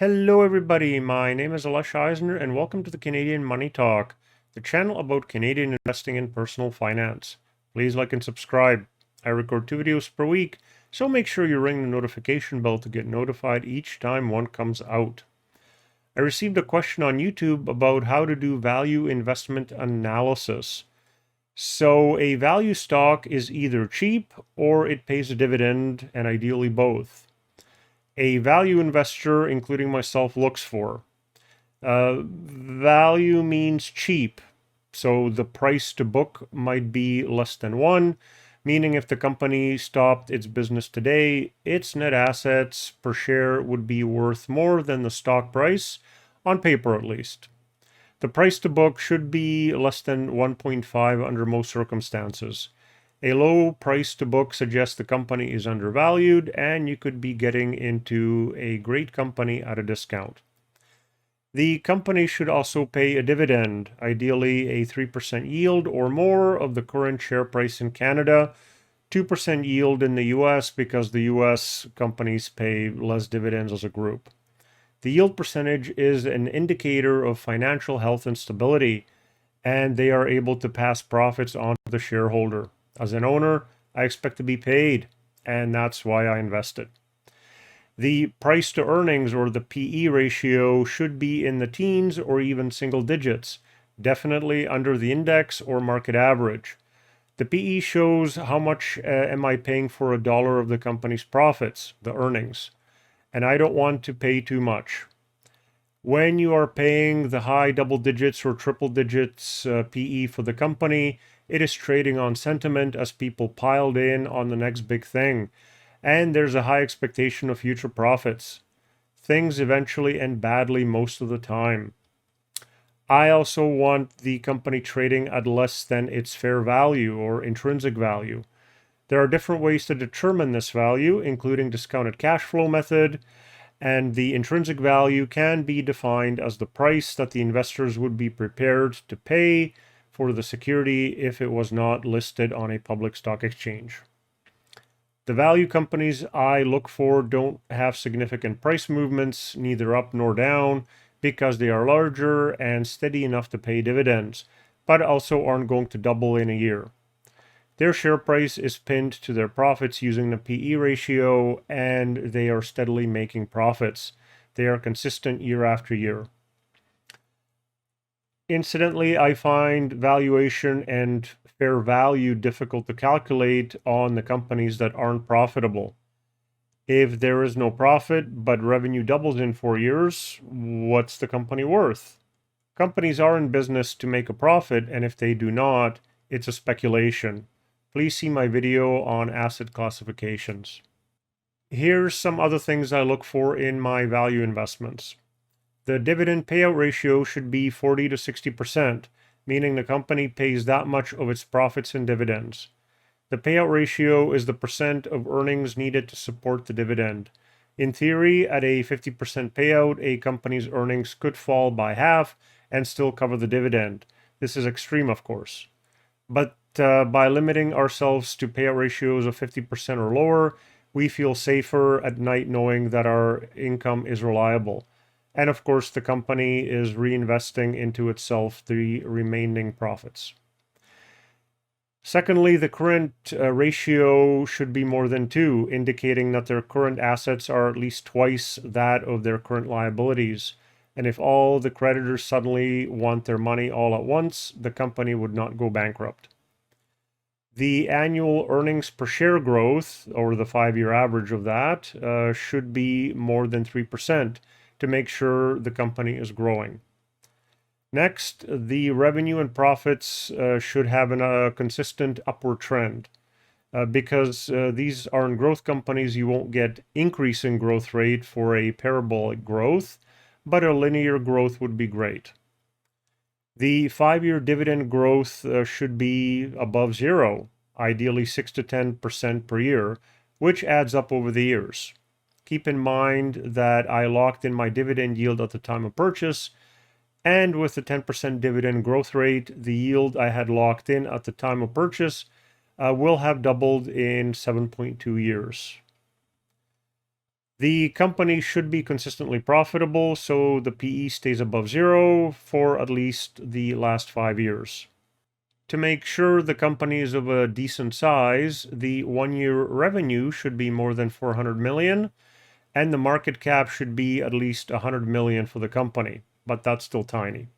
Hello, everybody. My name is Alesh Eisner, and welcome to the Canadian Money Talk, the channel about Canadian investing and personal finance. Please like and subscribe. I record 2 videos per week, so make sure you ring the notification bell to get notified each time one comes out. I received a question on YouTube about how to do value investment analysis. So, a value stock is either cheap or it pays a dividend, and ideally both. A value investor, including myself, looks for. Value means cheap, so the price to book might be less than 1, meaning if the company stopped its business today, its net assets per share would be worth more than the stock price, on paper at least. The price to book should be less than 1.5 under most circumstances. A low price to book suggests the company is undervalued and you could be getting into a great company at a discount. The company should also pay a dividend, ideally a 3% yield or more of the current share price in Canada, 2% yield in the US because the US companies pay less dividends as a group. The yield percentage is an indicator of financial health and stability, and they are able to pass profits on to the shareholder. As an owner, I expect to be paid, and that's why I invested. The price to earnings, or the PE ratio, should be in the teens or even single digits, definitely under the index or market average. The PE shows how much am I paying for a dollar of the company's profits, the earnings, and I don't want to pay too much. When you are paying the high double digits or triple digits PE for the company, it is trading on sentiment as people piled in on the next big thing, and there's a high expectation of future profits. Things eventually end badly most of the time. I also want the company trading at less than its fair value or intrinsic value. There are different ways to determine this value, including discounted cash flow method, and the intrinsic value can be defined as the price that the investors would be prepared to pay for the security if it was not listed on a public stock exchange. The value companies I look for don't have significant price movements, neither up nor down, because they are larger and steady enough to pay dividends, but also aren't going to double in a year. Their share price is pinned to their profits using the PE ratio, and they are steadily making profits. They are consistent year after year. Incidentally, I find valuation and fair value difficult to calculate on the companies that aren't profitable. If there is no profit, but revenue doubles in 4 years, what's the company worth? Companies are in business to make a profit, and if they do not, it's a speculation. Please see my video on asset classifications. Here's some other things I look for in my value investments. The dividend payout ratio should be 40 to 60%, meaning the company pays that much of its profits in dividends. The payout ratio is the percent of earnings needed to support the dividend. In theory, at a 50% payout, a company's earnings could fall by half and still cover the dividend. This is extreme, of course. But by limiting ourselves to payout ratios of 50% or lower, we feel safer at night knowing that our income is reliable. And of course, the company is reinvesting into itself the remaining profits. Secondly, the current ratio should be more than 2, indicating that their current assets are at least twice that of their current liabilities. And if all the creditors suddenly want their money all at once, the company would not go bankrupt. The annual earnings per share growth, or the 5-year average of that, should be more than 3% to make sure the company is growing. Next, the revenue and profits should have a consistent upward trend. Because these are in growth companies, you won't get increasing growth rate for a parabolic growth, but a linear growth would be great. The 5-year dividend growth should be above 0, ideally 6 to 10% per year, which adds up over the years. Keep in mind that I locked in my dividend yield at the time of purchase, and with the 10% dividend growth rate, the yield I had locked in at the time of purchase will have doubled in 7.2 years. The company should be consistently profitable, so the PE stays above zero for at least the last 5 years. To make sure the company is of a decent size, the 1 year revenue should be more than 400 million, and the market cap should be at least 100 million for the company, but that's still tiny.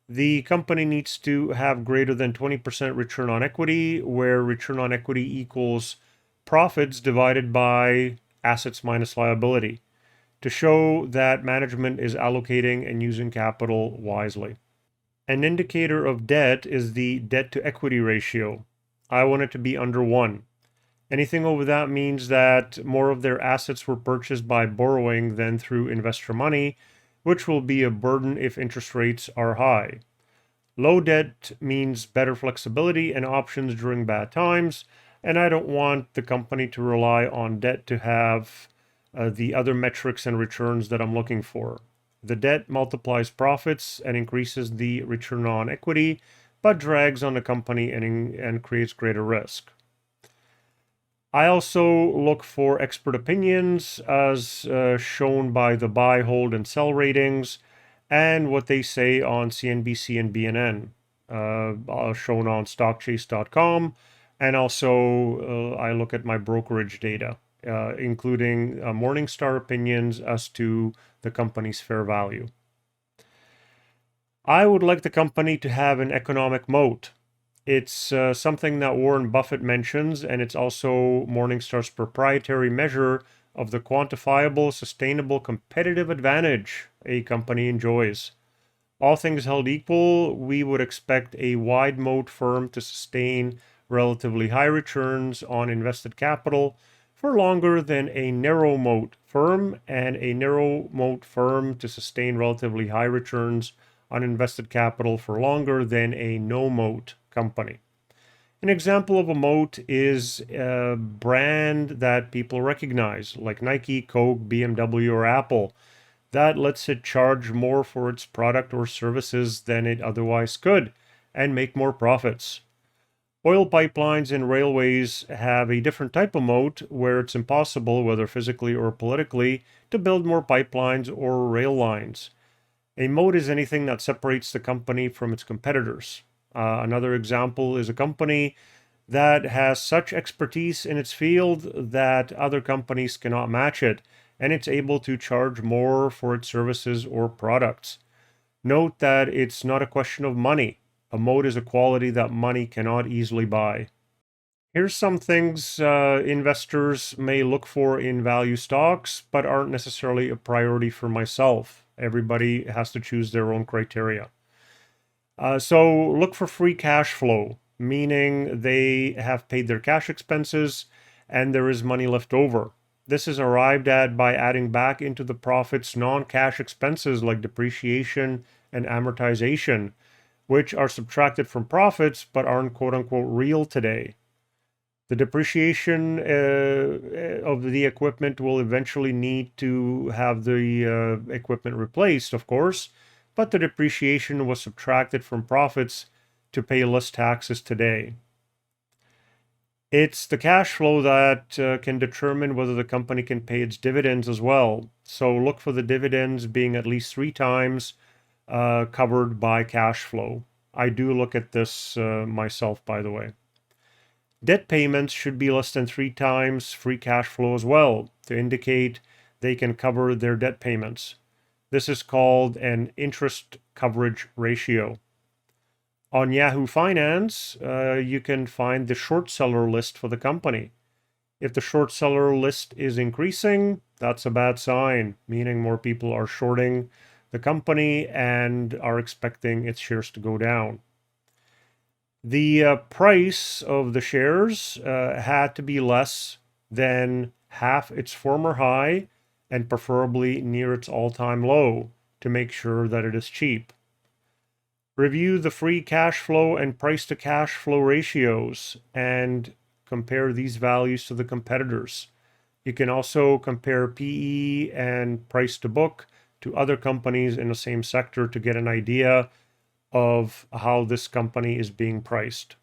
The company needs to have greater than 20% return on equity, where return on equity equals profits divided by assets minus liability, to show that management is allocating and using capital wisely. An indicator of debt is the debt to equity ratio. I want it to be under 1. Anything over that means that more of their assets were purchased by borrowing than through investor money, which will be a burden if interest rates are high. Low debt means better flexibility and options during bad times, and I don't want the company to rely on debt to have the other metrics and returns that I'm looking for. The debt multiplies profits and increases the return on equity, but drags on the company and creates greater risk. I also look for expert opinions as shown by the buy, hold, and sell ratings and what they say on CNBC and BNN, shown on stockchase.com. And also I look at my brokerage data, including Morningstar opinions as to the company's fair value. I would like the company to have an economic moat. It's something that Warren Buffett mentions, and it's also Morningstar's proprietary measure of the quantifiable, sustainable competitive advantage a company enjoys. All things held equal, we would expect a wide moat firm to sustain relatively high returns on invested capital for longer than a narrow moat firm, and a narrow moat firm to sustain relatively high returns on invested capital for longer than a no moat company. An example of a moat is a brand that people recognize, like Nike, Coke, BMW, or Apple, that lets it charge more for its product or services than it otherwise could and make more profits. Oil pipelines and railways have a different type of moat where it's impossible, whether physically or politically, to build more pipelines or rail lines. A moat is anything that separates the company from its competitors. Another example is a company that has such expertise in its field that other companies cannot match it, and it's able to charge more for its services or products. Note that it's not a question of money. A moat is a quality that money cannot easily buy. Here's some things investors may look for in value stocks, but aren't necessarily a priority for myself. Everybody has to choose their own criteria. So look for free cash flow, meaning they have paid their cash expenses and there is money left over. This is arrived at by adding back into the profits non-cash expenses like depreciation and amortization, which are subtracted from profits but aren't quote-unquote real today. The depreciation of the equipment will eventually need to have the equipment replaced, of course, but the depreciation was subtracted from profits to pay less taxes today. It's the cash flow that can determine whether the company can pay its dividends as well. So look for the dividends being at least 3 times covered by cash flow. I do look at this myself, by the way. Debt payments should be less than 3 times free cash flow as well, to indicate they can cover their debt payments. This is called an interest coverage ratio. On Yahoo Finance, you can find the short seller list for the company. If the short seller list is increasing, that's a bad sign, meaning more people are shorting the company and are expecting its shares to go down. The price of the shares had to be less than half its former high and preferably near its all-time low to make sure that it is cheap. Review the free cash flow and price to cash flow ratios and compare these values to the competitors. You can also compare PE and price to book to other companies in the same sector to get an idea of how this company is being priced.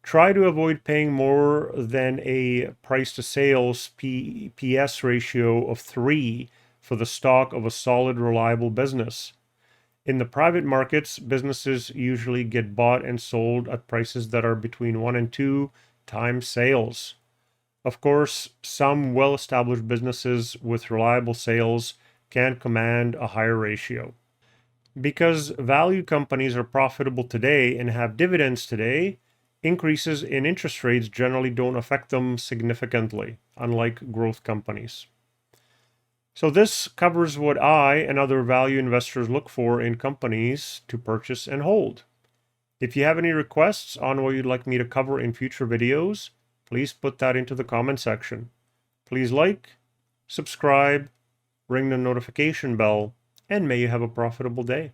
Try to avoid paying more than a price to sales PS ratio of 3 for the stock of a solid, reliable business. In the private markets, businesses usually get bought and sold at prices that are between 1 and 2 times sales. Of course, some well-established businesses with reliable sales can command a higher ratio. Because value companies are profitable today and have dividends today, increases in interest rates generally don't affect them significantly, unlike growth companies. So this covers what I and other value investors look for in companies to purchase and hold. If you have any requests on what you'd like me to cover in future videos, please put that into the comment section. Please like, subscribe, ring the notification bell, and may you have a profitable day.